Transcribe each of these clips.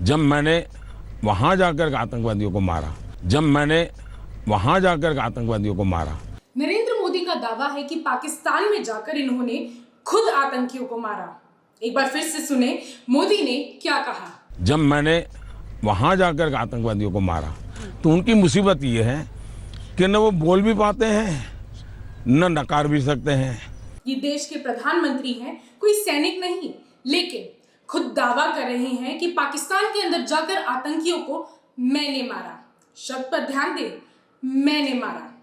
जब मैंने वहां जाकर आतंकवादियों को मारा, नरेंद्र मोदी का दावा है कि पाकिस्तान में जाकर इन्होंने खुद आतंकियों को मारा। एक बार फिर से सुने मोदी ने क्या कहा। जब मैंने वहां जाकर आतंकवादियों को मारा तो उनकी मुसीबत ये है कि न वो बोल भी पाते हैं न नकार भी सकते हैं। ये देश के प्रधानमंत्री हैं, कोई सैनिक नहीं, लेकिन खुद दावा कर रहे हैं कि पाकिस्तान के अंदर जाकर आतंकियों को मैंने मारा। शब्द पर ध्यान दे, मैंने मारा।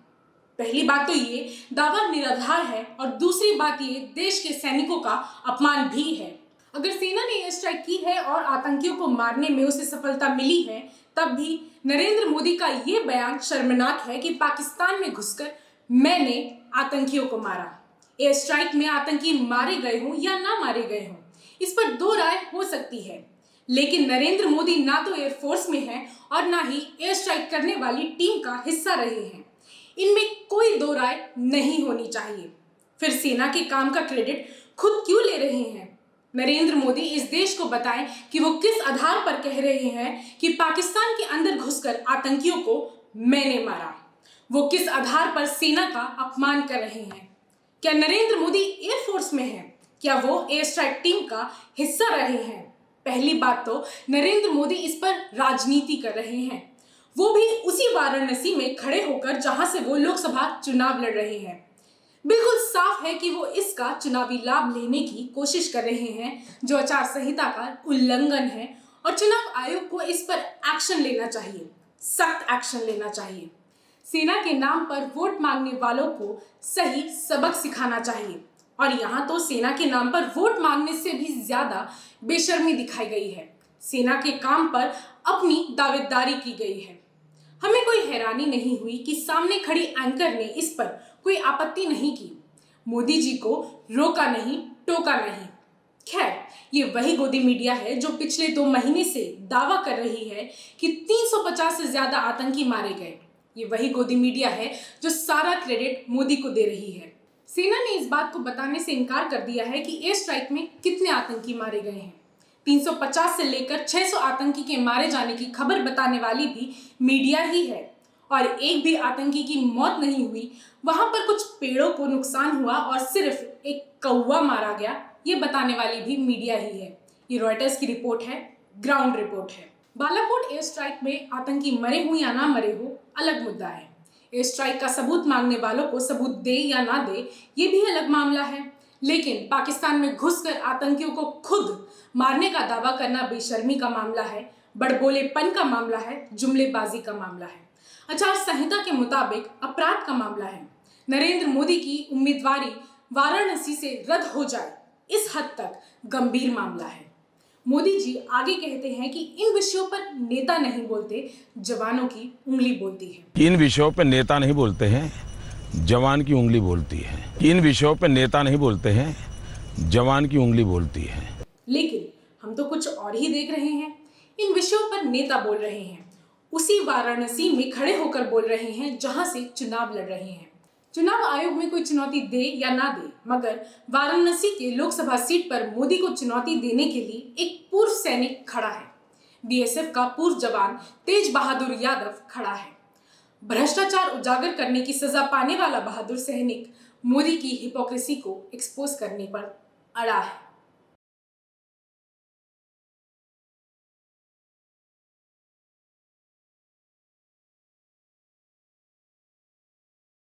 पहली बात तो ये दावा निराधार है और दूसरी बात ये देश के सैनिकों का अपमान भी है। अगर सेना ने एयर स्ट्राइक की है और आतंकियों को मारने में उसे सफलता मिली है, तब भी नरेंद्र मोदी का ये बयान शर्मनाक है कि पाकिस्तान में घुसकर मैंने आतंकियों को मारा। एयर स्ट्राइक में आतंकी मारे गए हों या ना मारे गए हों, इस पर दो राय हो सकती है, लेकिन नरेंद्र मोदी ना तो एयरफोर्स में है और ना ही एयर स्ट्राइक करने वाली टीम का हिस्सा रहे हैं। इनमें कोई दो राय नहीं होनी चाहिए। फिर सेना के काम का क्रेडिट खुद क्यों ले रहे हैं? नरेंद्र मोदी इस देश को बताएं कि वो किस आधार पर कह रहे हैं कि पाकिस्तान के अंदर घुसकर आतंकियों को मैंने मारा। वो किस आधार पर सेना का अपमान कर रहे हैं? क्या नरेंद्र मोदी एयरफोर्स में है? क्या वो एयर स्ट्राइक टीम का हिस्सा रहे हैं? पहली बात तो नरेंद्र मोदी इस पर राजनीति कर रहे हैं, वो भी उसी वाराणसी में खड़े होकर जहां से वो लोकसभा चुनाव लड़ रहे हैं। बिल्कुल साफ है कि वो इसका चुनावी लाभ लेने की कोशिश कर रहे हैं, जो आचार संहिता का उल्लंघन है, और चुनाव आयोग को इस पर एक्शन लेना चाहिए, सख्त एक्शन लेना चाहिए। सेना के नाम पर वोट मांगने वालों को सही सबक सिखाना चाहिए, और यहाँ तो सेना के नाम पर वोट मांगने से भी ज्यादा बेशर्मी दिखाई गई है। सेना के काम पर अपनी दावेदारी की गई है। हमें कोई हैरानी नहीं हुई कि सामने खड़ी एंकर ने इस पर कोई आपत्ति नहीं की। मोदी जी को रोका नहीं, टोका नहीं। खैर, ये वही गोदी मीडिया है जो पिछले 2 महीने से दावा कर रही है कि 350 से ज्यादा आतंकी मारे गए। ये वही गोदी मीडिया है जो सारा क्रेडिट मोदी को दे रही है। सेना ने इस बात को बताने से इनकार कर दिया है कि एयर स्ट्राइक में कितने आतंकी मारे गए हैं। 350 से लेकर 600 आतंकी के मारे जाने की खबर बताने वाली भी मीडिया ही है, और एक भी आतंकी की मौत नहीं हुई। वहां पर कुछ पेड़ों को नुकसान हुआ और सिर्फ एक कौवा मारा गया, ये बताने वाली भी मीडिया ही है। ये रॉयटर्स की रिपोर्ट है, ग्राउंड रिपोर्ट है। बालाकोट एयर स्ट्राइक में आतंकी मरे हो या ना मरे हो, अलग मुद्दा है। एयर स्ट्राइक का सबूत मांगने वालों को सबूत दे या ना दे, ये भी अलग मामला है। लेकिन पाकिस्तान में घुसकर आतंकियों को खुद मारने का दावा करना बेशर्मी का मामला है, बड़बोलेपन का मामला है, जुमलेबाजी का मामला है, आचार संहिता के मुताबिक अपराध का मामला है। नरेंद्र मोदी की उम्मीदवारी वाराणसी से रद्द हो जाए, इस हद तक गंभीर मामला है। मोदी जी आगे कहते हैं कि इन विषयों पर नेता नहीं बोलते, जवानों की उंगली बोलती है। इन विषयों पर नेता नहीं बोलते हैं, जवान की उंगली बोलती है। इन विषयों पर नेता नहीं बोलते हैं, जवान की उंगली बोलती है। लेकिन हम तो कुछ और ही देख रहे हैं। इन विषयों पर नेता बोल रहे हैं, उसी वाराणसी में खड़े होकर बोल रहे हैं जहां से चुनाव लड़ रहे हैं। चुनाव आयोग में कोई चुनौती दे या ना दे, मगर वाराणसी के लोकसभा सीट पर मोदी को चुनौती देने के लिए एक पूर्व सैनिक खड़ा है। बीएसएफ का पूर्व जवान तेज बहादुर यादव खड़ा है। भ्रष्टाचार उजागर करने की सजा पाने वाला बहादुर सैनिक मोदी की हिपोक्रेसी को एक्सपोज करने पर अड़ा है।